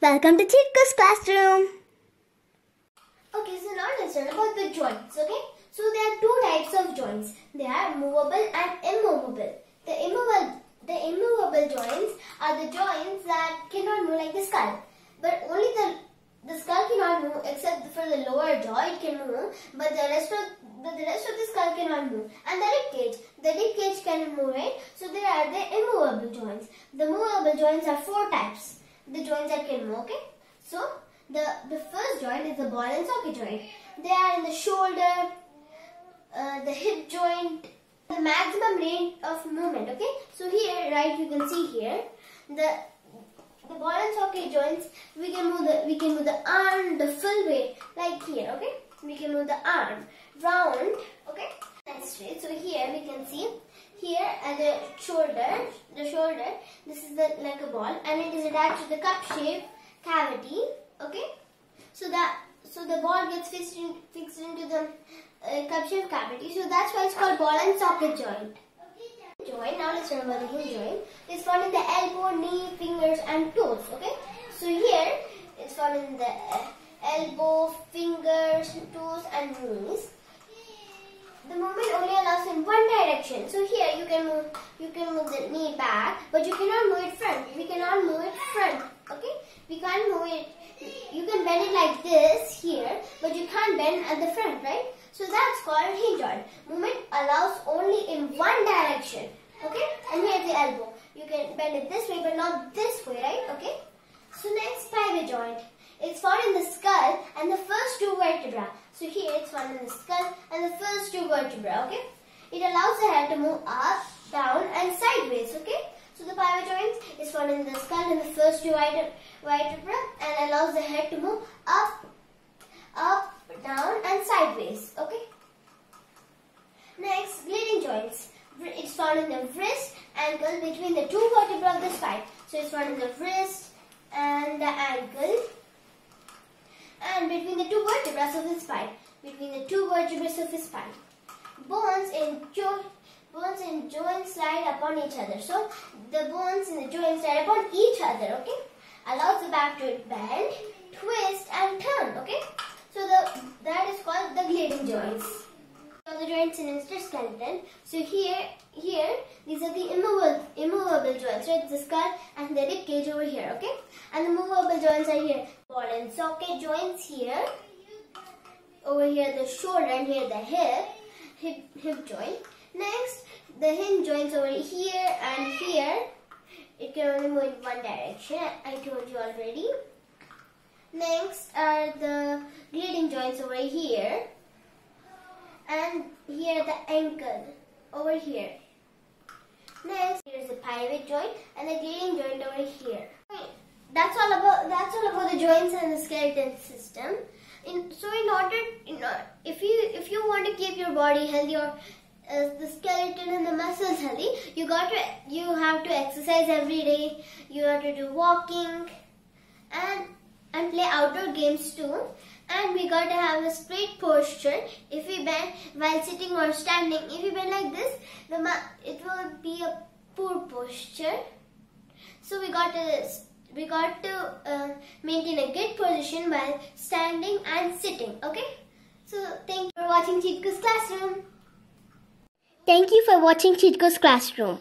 Welcome to Chitku's classroom. Okay, so now let's learn about the joints, okay? So there are two types of joints. They are movable and immovable. The immovable joints are the joints that cannot move like the skull. But only the skull cannot move except for the lower jaw, it can move. But the rest of the skull cannot move. And the rib cage can move, right? So there are the immovable joints. The movable joints are four types. The joints that can move, okay? So the first joint is the ball and socket joint. They are in the shoulder, the hip joint, the maximum range of movement, okay? So here, right, you can see here, the ball and socket joints, we can move the arm, the full weight, like here, okay? We can move the arm round, okay? And straight. So here we can see, here at the shoulder, this is like a ball, and it is attached to the cup-shaped cavity, okay? So the ball gets fixed into the cup-shaped cavity. So that's why it's called ball and socket joint. Now let's learn about the heel joint. It's found in the elbow, knee, fingers, and toes. Okay. So here it's found in the elbow, fingers, toes, and knees. The movement only allows in one direction. So here you can move the knee back, but you cannot move it front. We cannot move it front. Okay. We can't move it. You can bend it like this here, but you can't bend at the front, right? So that's called heel joint. Movement allows only in one direction. Okay? And here's the elbow. You can bend it this way, but not this way, right? Okay? So next, pivot joint. It's found in the skull and the first two vertebrae. So here it's found in the skull and the first two vertebrae. Okay? It allows the head to move up, down, and sideways. Okay? So the pivot joint is found in the skull and the first two vertebrae and allows the head to move up, down, and sideways. Okay. Next, gliding joints. It's found in the wrist, ankle, between the two vertebrae of the spine. So it's found in the wrist and the ankle, and between the two vertebrae of the spine. Between the two vertebrae of the spine. Bones in joints slide upon each other. So the bones in the joints slide upon each other. Okay. Allows the back to bend, twist, and turn. Okay. So that is called the gliding joints. So the joints in the skeleton. So here these are the immovable joints, right? The skull and the rib cage over here, okay? And the movable joints are here. Ball and socket joints here. Over here the shoulder, and here the hip joint. Next, the hinge joints over here and here. It can only move in one direction. I told you already. Next are the gliding joints over here, and here the ankle over here. Next, here is the pivot joint and the gliding joint over here. That's all about the joints and the skeleton system. If you want to keep your body healthy, or the skeleton and the muscles healthy, you have to exercise every day. You have to do walking and play outdoor games too. And we got to have a straight posture. If we bend while sitting or standing, if we bend like this, it will be a poor posture. So we got to maintain a good position while standing and sitting. Okay. So thank you for watching Chitku's classroom. Thank you for watching Chitku's classroom.